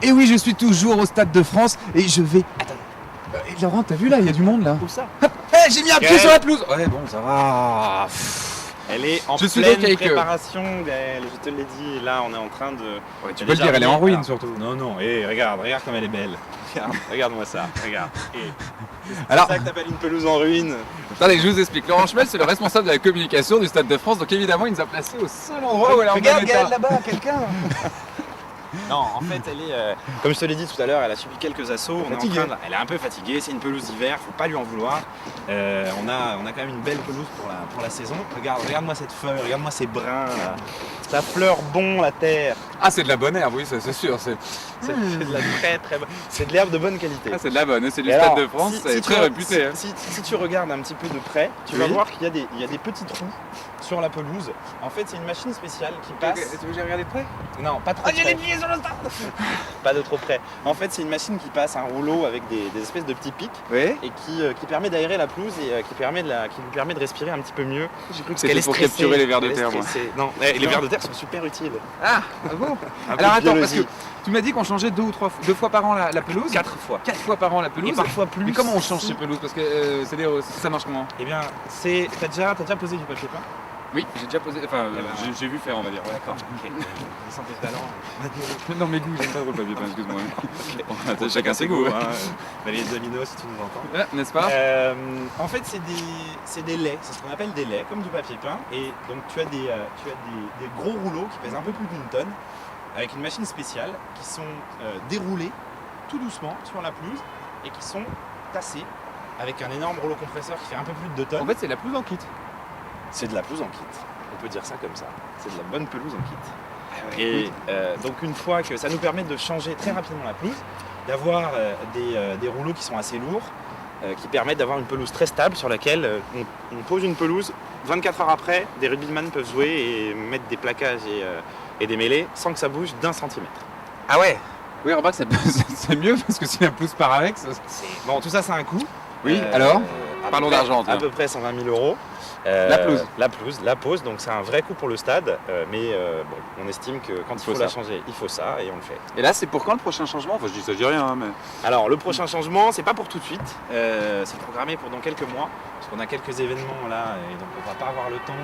Et oui, je suis toujours au Stade de France et je vais... Attends. Laurent, t'as vu là, il y a du monde là. Où ça? J'ai mis un pied sur la pelouse. Ouais, bon, ça va. Elle est en Je suis pleine donc avec, préparation, Gaël, je te l'ai dit. Là, on est en train de... Ouais, tu peux le dire, elle est en ruine surtout. Non, non, et regarde comme elle est belle. Regarde-moi ça, regarde. C'est Alors, ça que t'appelles une pelouse en ruine. attendez, je vous explique. Laurent Schmel, c'est le responsable de la communication du Stade de France, donc évidemment, il nous a placés au seul endroit où elle est en bon Regarde état. Gaël là-bas, quelqu'un. Non, en fait, elle est, comme je te l'ai dit tout à l'heure, elle a subi quelques assauts. Elle est un peu fatiguée, c'est une pelouse d'hiver, faut pas lui en vouloir. On a quand même une belle pelouse pour la saison. Regarde-moi cette feuille, regarde-moi ces brins là. Ça fleure bon la terre. Ah, c'est de la bonne herbe, oui, ça c'est sûr. C'est de la très bonne. C'est de l'herbe de bonne qualité. Ah, c'est de la bonne, c'est du Et Stade alors, de France, c'est tu très réputé. Si tu regardes un petit peu de près, tu vas voir qu'il y a des petits trous sur la pelouse. En fait, c'est une machine spéciale qui passe. Tu veux que j'ai regardé de près? Non, pas trop près. J'ai les pieds sur le stade. Pas de trop près. En fait, c'est une machine qui passe un rouleau avec des espèces de petits pics Oui. et qui permet d'aérer la pelouse et qui lui permet de respirer un petit peu mieux. J'ai cru que Parce qu'elle c'était est pour stressée, capturer les vers de elle est terre, moi. stressée. Non, les vers de terre sont super utiles. Ah bon. Un peu Alors de attends, parce que biologie. tu m'as dit qu'on changeait deux fois par an la pelouse. 4 fois. 4 fois par an la pelouse. Et parfois plus. Mais comment on change si- ces pelouses? Parce que c'est-à-dire, ça marche comment? Eh bien, t'as déjà posé du papier peint? Oui, j'ai déjà posé. Enfin, Eh ben, j'ai vu faire, on va dire. Ouais. D'accord, ok. Sans tes talents. Non, mes goûts, j'aime pas trop le papier peint, excuse-moi. Bon, attends, Chacun ses goûts. goûts. Les aminos, si tu nous entends. N'est-ce pas? En fait, c'est des laits, c'est ce qu'on appelle des laits, comme du papier peint. Et donc, tu as des gros rouleaux qui pèsent un peu plus d'une tonne, avec une machine spéciale, qui sont déroulés tout doucement sur la pelouse et qui sont tassés avec un énorme rouleau compresseur qui fait un peu plus de 2 tonnes. En fait, c'est la pelouse en kit. C'est de la pelouse en kit. On peut dire ça comme ça. C'est de la bonne pelouse en kit. Ah Et donc une fois que ça nous permet de changer très rapidement la pelouse, d'avoir des rouleaux qui sont assez lourds, qui permettent d'avoir une pelouse très stable sur laquelle on pose une pelouse. 24 heures après, des rugbyman peuvent jouer et mettre des plaquages et des mêlées sans que ça bouge d'1 centimètre. Ah ouais. Oui, remarque, c'est mieux parce que si la pelouse part avec, ça... Bon, tout ça, ça a un coût. Oui, alors à parlons peu près- d'argent, tiens. À peu près 120 000 euros. La pelouse. La pose, donc c'est un vrai coût pour le stade, mais bon, on estime que quand il faut la changer, il faut ça et on le fait. Et là, c'est pour quand le prochain changement? Enfin, je dis ça, je dis rien, hein, mais... Alors le prochain changement, c'est pas pour tout de suite, c'est programmé pour dans quelques mois, parce qu'on a quelques événements là, et donc on va pas avoir le temps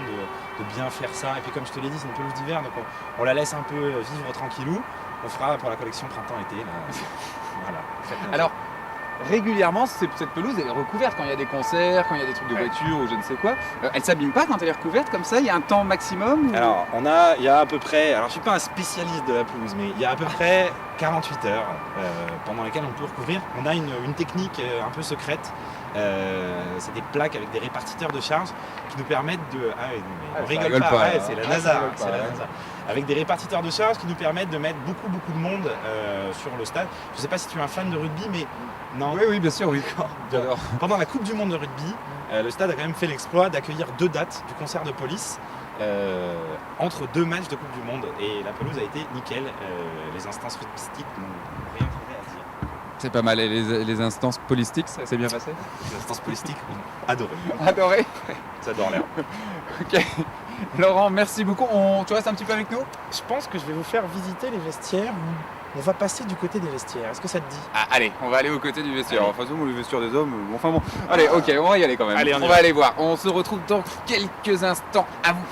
de bien faire ça. Et puis comme je te l'ai dit, c'est une pelouse d'hiver, donc on la laisse un peu vivre tranquillou. On fera pour la collection printemps-été. Voilà. Alors, régulièrement, cette pelouse elle est recouverte quand il y a des concerts, quand il y a des trucs de voiture ou je ne sais quoi. Elle s'abîme pas quand elle est recouverte comme ça? Il y a un temps maximum ou... Alors, il y a à peu près, alors je suis pas un spécialiste de la pelouse, mais il y a à peu près 48 heures pendant lesquelles on peut recouvrir. On a une technique un peu secrète. C'est des plaques avec des répartiteurs de charge qui nous permettent de... Ah, oui, on rigole pas, ouais, c'est la NASA. C'est la NASA. Avec des répartiteurs de charge qui nous permettent de mettre beaucoup de monde sur le stade. Je sais pas si tu es un fan de rugby, mais non. Oui, bien sûr, oui. J'adore. Pendant la Coupe du Monde de rugby, le stade a quand même fait l'exploit d'accueillir 2 dates du concert de police entre 2 matchs de Coupe du Monde. Et la pelouse a été nickel. Les instances rugbystiques n'ont rien trouvé à dire. C'est pas mal. Et les instances politiques, ça s'est bien passé? Les instances politiques ont adoré. Adoré. Ça adore l'air. Ok. Laurent, merci beaucoup. Tu restes un petit peu avec nous? Je pense que je vais vous faire visiter les vestiaires. On va passer du côté des vestiaires. Est-ce que ça te dit? Ah, allez, on va aller aux côtés du vestiaire. Allez. Enfin, nous, le vestiaire des hommes, enfin bon. Allez, ok, on va y aller quand même. Allez, on y va va. aller voir. On se retrouve dans quelques instants. À vous.